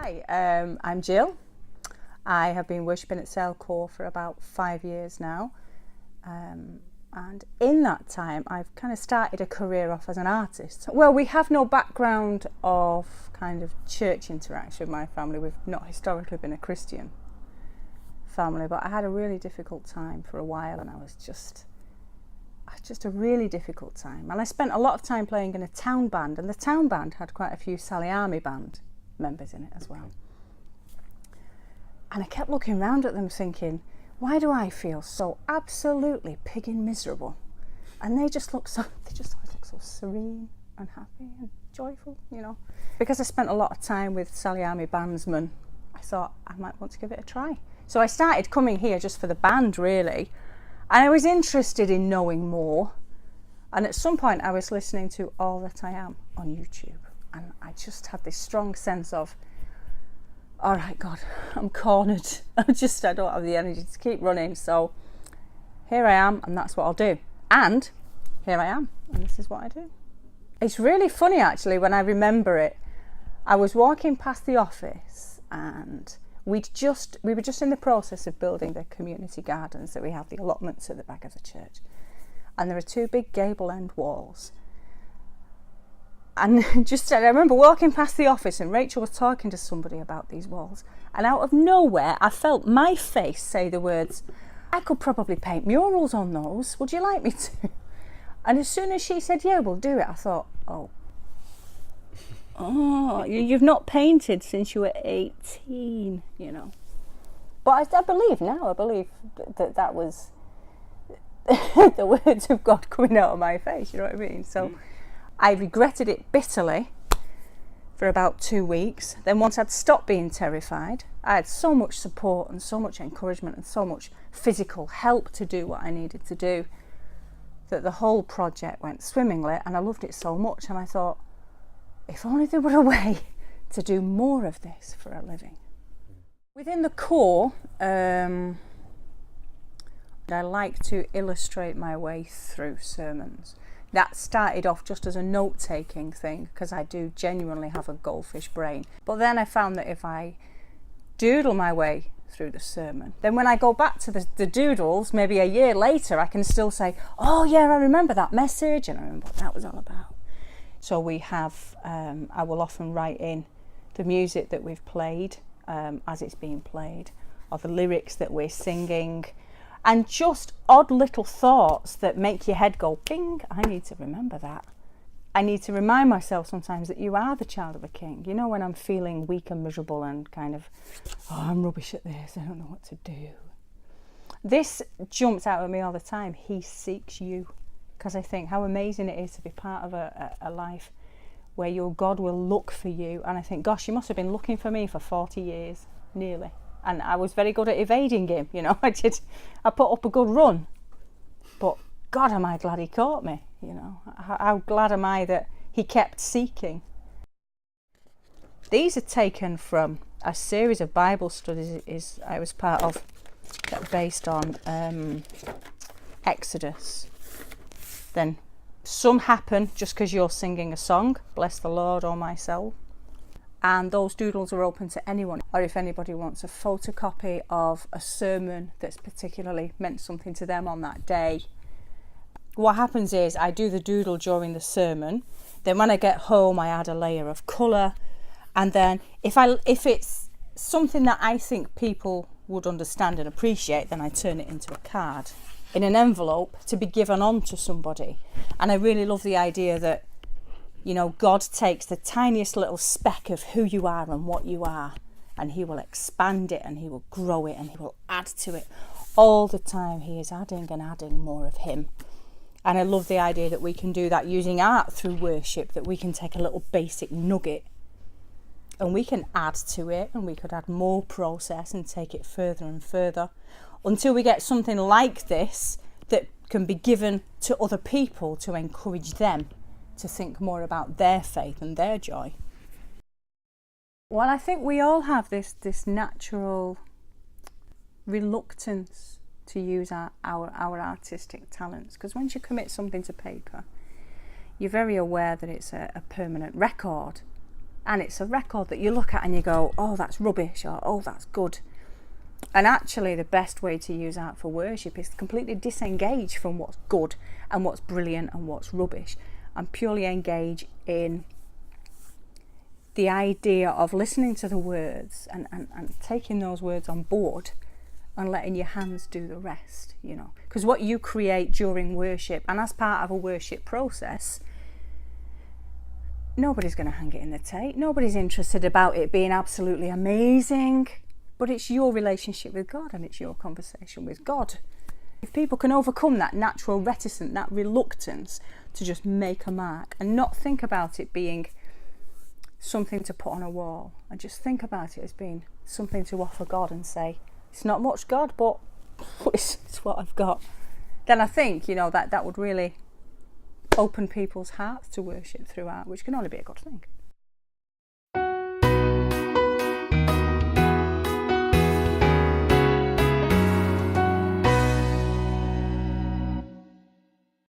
Hi, I'm Gill. I have been worshipping at Sale Core for about 5 years now, and in that time I've kind of started a career off as an artist. Well, we have no background of kind of church interaction with my family. We've not historically been a Christian family, but I had a really difficult time for a while, and I was just a really difficult time. And I spent a lot of time playing in a town band, and the town band had quite a few Sally Army band members in it as well. And I kept looking around at them thinking, why do I feel so absolutely pigging miserable? And they just always look so serene and happy and joyful, you know. Because I spent a lot of time with Sally Army bandsmen, I thought I might want to give it a try. So I started coming here just for the band, really. And I was interested in knowing more. And at some point I was listening to All That I Am on YouTube. And I just had this strong sense of, all right, God, I'm cornered. I don't have the energy to keep running. So here I am, and that's what I'll do. And here I am, and this is what I do. It's really funny, actually, when I remember it. I was walking past the office, and we were just in the process of building the community gardens that we have, the allotments at the back of the church. And there are two big gable end walls. And I remember walking past the office, and Rachel was talking to somebody about these walls, and out of nowhere I felt my face say the words, I could probably paint murals on those, would you like me to? And as soon as she said, yeah, we'll do it, I thought, you've not painted since you were 18, you know. But I believe that was the words of God coming out of my face, you know what I mean? So I regretted it bitterly for about 2 weeks. Then once I'd stopped being terrified, I had so much support and so much encouragement and so much physical help to do what I needed to do that the whole project went swimmingly, and I loved it so much. And I thought, if only there were a way to do more of this for a living. Within the core, I like to illustrate my way through sermons. That started off just as a note-taking thing, because I do genuinely have a goldfish brain. But then I found that if I doodle my way through the sermon, then when I go back to the doodles, maybe a year later, I can still say, oh yeah, I remember that message, and I remember what that was all about. So we have, I will often write in the music that we've played as it's being played, or the lyrics that we're singing, and just odd little thoughts that make your head go, ping, I need to remember that. I need to remind myself sometimes that you are the child of a king. You know, when I'm feeling weak and miserable and kind of, I'm rubbish at this, I don't know what to do. This jumps out at me all the time. He seeks you. Because I think how amazing it is to be part of a life where your God will look for you. And I think, gosh, you must have been looking for me for 40 years, nearly. And I was very good at evading him, you know. I put up a good run, but God, am I glad he caught me, you know. How glad am I that he kept seeking. These are taken from a series of Bible studies I was part of that were based on Exodus. Then some happen just because you're singing a song, bless the Lord, oh my soul. And those doodles are open to anyone, or if anybody wants a photocopy of a sermon that's particularly meant something to them on that day. What happens is I do the doodle during the sermon, then when I get home I add a layer of colour, and then if it's something that I think people would understand and appreciate, then I turn it into a card in an envelope to be given on to somebody. And I really love the idea that, you know, God takes the tiniest little speck of who you are and what you are, and he will expand it, and he will grow it, and he will add to it. All the time he is adding and adding more of him. And I love the idea that we can do that using art through worship, that we can take a little basic nugget and we can add to it, and we could add more process and take it further and further until we get something like this that can be given to other people to encourage them to think more about their faith and their joy. Well, I think we all have this natural reluctance to use our artistic talents, because once you commit something to paper, you're very aware that it's a permanent record. and it's a record that you look at and you go, oh, that's rubbish, or oh, that's good. And actually the best way to use art for worship is to completely disengage from what's good and what's brilliant and what's rubbish, and purely engage in the idea of listening to the words and taking those words on board and letting your hands do the rest, you know. Because what you create during worship and as part of a worship process, nobody's going to hang it in the tape. Nobody's interested about it being absolutely amazing. But it's your relationship with God and it's your conversation with God. If people can overcome that natural reticence, that reluctance to just make a mark and not think about it being something to put on a wall, and just think about it as being something to offer God and say, it's not much, God, but it's what I've got, then I think, you know, that would really open people's hearts to worship through art, which can only be a good thing.